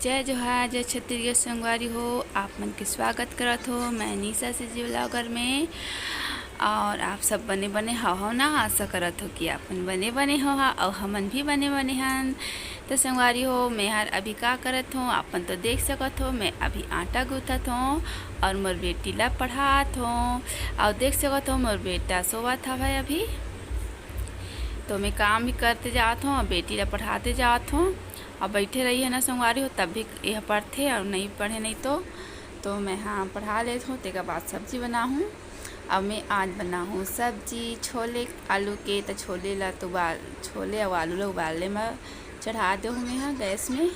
जय जोहार जय छत्तीसगढ़ संगवारी हो। आप मन के स्वागत करत हो मैं निशा से जी ब्लॉगर में। और आप सब बने बने हो ना, आशा करत हो कि आपन बने बने हो और हमन भी बने बने हन। तो संगवारी हो मैं हर अभी का करत हूँ आपन तो देख सकत हो। मैं अभी आटा गूँथत हूँ और मोर बेटी ला पढ़ात हूँ और देख सकत हो मोर बेटा सोवत हवे अभी। तो मैं काम भी करते जात हूँ और बेटी ला पढ़ाते जात हूँ और बैठे रही है ना संगवारी हो, तब भी यह पढ़ते और नहीं पढ़े नहीं तो मैं हाँ पढ़ा लेती हूँ। तेका बाद सब्जी बना हूँ। अब मैं आज बना हूँ सब्जी छोले आलू के। तो छोले और आलू ला उबालने में चढ़ा दो मैं हाँ गैस में।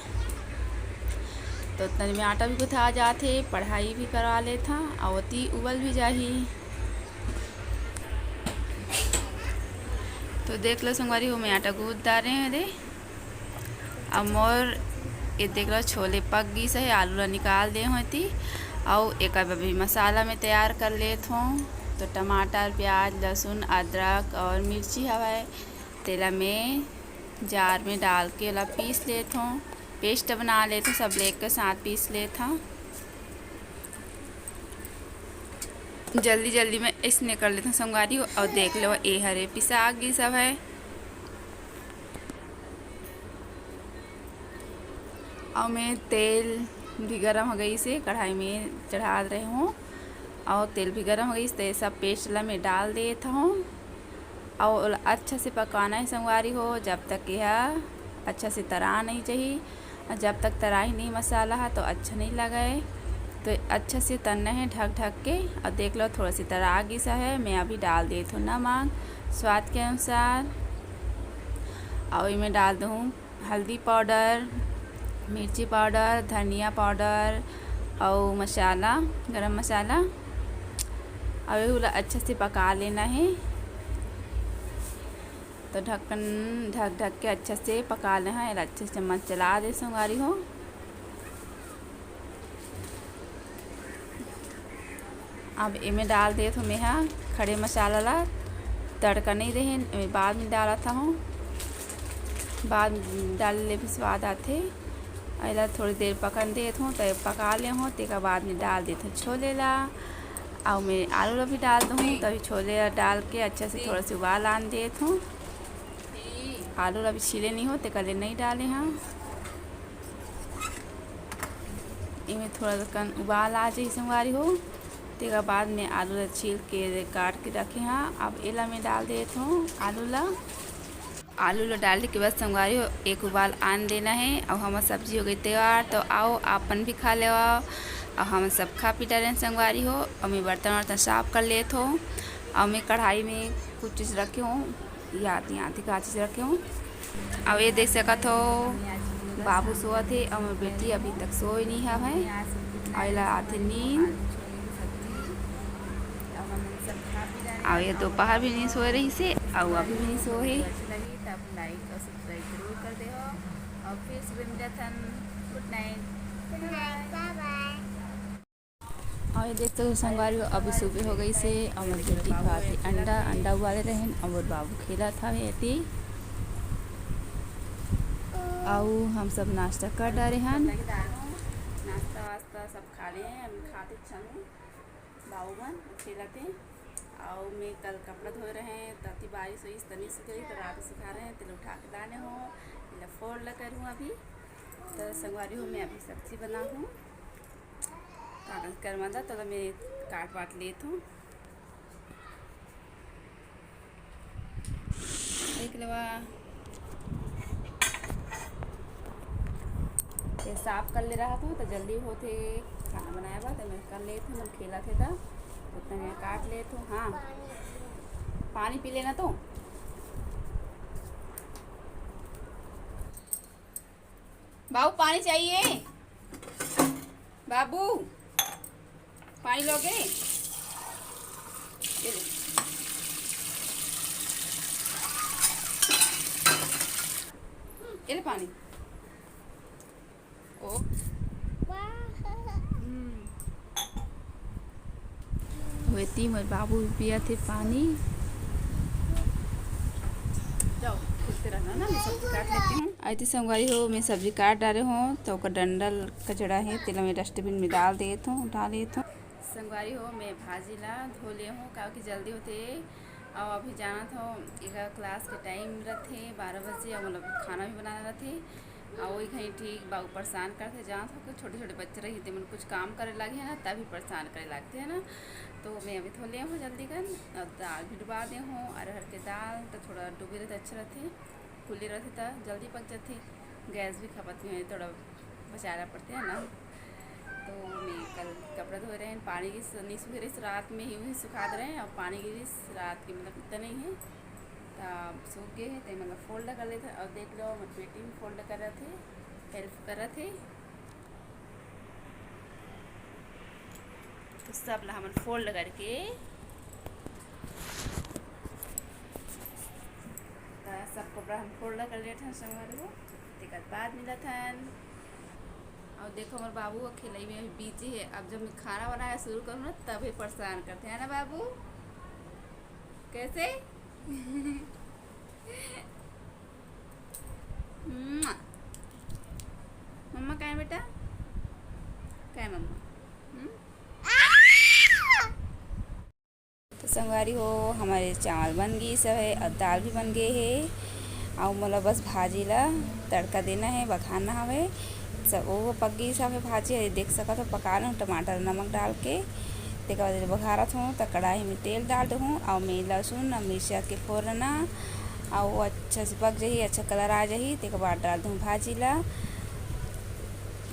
तो तनी में आटा भी गुथा जाते, पढ़ाई भी करवा लेता और अति उबल भी जाही। तो देख लो संगवारी हो मैं आटा गूँथ डाले हैं रे। अब मोर ये देख लो छोले पक गई है, आलू ला निकाल दे होती और एक अभी मसाला में तैयार कर लेत हूँ। तो टमाटर प्याज लहसुन अदरक और मिर्ची हवा तेला में जार में डाल के ला पीस लेत हूँ। पेस्ट बना लेते हूँ, सब लेग के साथ पीस लेता हूँ। जल्दी जल्दी में इसने कर लेता हूँ संगवारी हो। और देख लो ये हरे पिसा गई सब है। और मैं तेल भी गर्म हो गई से कढ़ाई में चढ़ा रही हूँ और तेल भी गर्म हो गई तो सब पेस्ट ला मैं डाल देता हूँ और अच्छा से पकाना है संगवारी हो। जब तक यह अच्छा से तरा नहीं चाहिए, जब तक तराई नहीं मसाला है तो अच्छा नहीं लगे। तो अच्छा से तलना है ढक ढक के। और देख लो थोड़ा सी तरा गई सा है। मैं अभी डाल देती हूँ नमक स्वाद के अनुसार और मैं डाल दूँ हल्दी पाउडर मिर्ची पाउडर धनिया पाउडर और मसाला गरम मसाला और ये अच्छा से पका लेना है। तो ढक्कन ढक ढक के अच्छा से पका लेना है। अच्छे से चम्मच चला दे संगवारी हो। अब इमें डाल दे तो मैं हाँ खड़े मसाला ला तड़का नहीं रहे बाद में डाला था हूँ। बाद डालने भी स्वाद आते ऐला थोड़ी देर पकन देत हूँ। तो पका ले हूँ तेका बाद में डाल देती हूँ छोले ला और मैं आलू ला भी डाल दूँ। तभी छोले ला डाल के अच्छा से थोड़ा सी उबाल आन देत हूँ। आलू ला भी छीले नहीं हो तेका ले नहीं डाले हाँ। इमें थोड़ा कन उबाल आ जाए संगवारी हो। तेका बाद में आलू ला छील के काट के रखे हाँ। अब एला मैं डाल देती हूँ आलू ला डालने के बाद संगवारी हो एक उबाल आन देना है और हमारी सब्जी हो गई तैयार। तो आओ आपन भी खा ले और हम सब खा पी डालें संगवारी हो। और मैं बर्तन वर्तन साफ कर लेते हूँ और मैं कढ़ाई में कुछ चीज़ रखे हूँ आती का चीज़ रखे हूँ। अब ये देख सकत हो बाबू सोत है और मेरी बेटी अभी तक सोई नहीं है और आते नींद और ये दोपहर भी नहीं सो रही से और अभी भी नहीं सोए। तब लाइक और सब्सक्राइब जरूर कर दे हो और फिर सुबह मिलता गुड नाइट बाय। और ये देखते हो संगवारी अभी सुबह हो गई से और मेरी बेटी खाती अंडा उबाले रहे और बाबू खेला था बेटी और हम सब नाश्ता कर डाले हैं। नाश्ता वास्ता सब खा रहे हैं। हम खाते छन बाबू मन खेलते और मैं कल कपड़ा धो रहे हैं ताकि बारिश हुई तनी से गई तो रात सुखा रहे हैं। तेल उठा के डाले हो फोड़ ला करूँ अभी। तो संगवारी हूँ मैं अभी सब्जी बना हूँ कागज करवा था तो मैं काट वाट लेती हूँ। एक लवा ये साफ कर ले रहा था तो जल्दी होते खाना बनाया बा तो मैं कर लेती हूँ। खेला थे था उतना मैं काट लेती हूँ। हाँ पानी पी लेना तो बाबू पानी चाहिए। बाबू पानी लोगे ये पानी ओ वेती मेरे बाबू पिया थे पानी। जाओ खुद रहना। ना ना मैं सब्जी काट लेती हूँ। आई थी संगवारी हो मैं सब्जी काट डाले हूँ तो ओकर डंडल कचड़ा है तेला मैं डस्टबिन में डाल देत हूँ उठा लेत हूँ। संगवारी हो मैं भाजी ला धो ले हूँ काफ़ी जल्दी होते और अभी जाना था एक क्लास के टाइम रहते 12 बजे और मतलब खाना भी बनाना रहते और वही कहीं ठीक बाबू परेशान करते जहाँ था छोटे छोटे बच्चे रही थे कुछ काम करे लगे है ना तभी परेशान करे लगते हैं ना। तो मैं अभी धो ले हूँ जल्दी कर और दाल भी डुबा दे हूँ अरहर के दाल तो थोड़ा डूबे रहते अच्छे रहते खुले रहते तो जल्दी पक जाते गैस भी खपत में थोड़ा बचाना पड़ते हैं ना। तो मैं कल कपड़ा धो रहे हैं पानी की नहीं सूख रही रात में ही सुखा दे रहे हैं और पानी की रात की मतलब इतना नहीं है तो सूख गए हैं तो मतलब फोल्ड कर लेते और देख लो मेरी बेटी भी फोल्ड कर रहे थे हेल्प कर रहे थे तो सब ला हम फोल्ड करके सब कपड़ा हम फोल्ड कर लेते हैं संगवारी को एक बाद मिला था। और देखो हमारे बाबू का खिलाई में अभी बिजी है अब जब मैं खाना बनाया शुरू करूँ ना तभी परेशान करते हैं ना बाबू कैसे मम्मा क्या है बेटा क्या है मम्मा तो संगवारी हो हमारे चावल बन गई सब है और दाल भी बन गए है और मतलब बस भाजी ला तड़का देना है बखाना हवे सब वो पक गई सब है भाजी है देख सका तो पका लूँ टमाटर नमक डाल के देखा बघारत हूँ तो कढ़ाई में तेल डाल दूँ और मैं लहसुन और मिर्चा के फोरना और वो अच्छा से पक जाही अच्छा कलर आ जाही तो बाद डाल दूँ भाजी ला।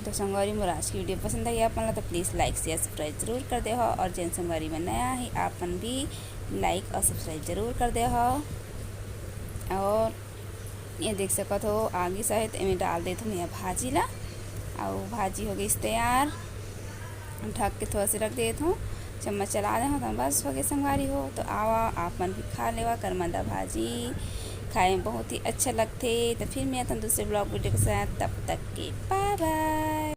तो संगवारी मोर आज की वीडियो पसंद आई अपन ला तो प्लीज़ लाइक शेयर सब्सक्राइब जरूर कर दे हो और जिन संगवारी में नया है आपन भी लाइक और सब्सक्राइब जरूर कर दे हो। और ये देख सकत हो आगे सहित इमें डाल देते हूँ मैं भाजी ला और भाजी हो गई तैयार ढक के थोड़ा सा रख देता हूँ चम्मच चला दे तो बस हो गए संगवारी हो। तो आवा आप मन भी खा लेवा करमंदा भाजी खाए में बहुत ही अच्छा लगते। तो फिर मैं दूसरे ब्लॉग वीडियो के साथ तब तक के बाय बाय।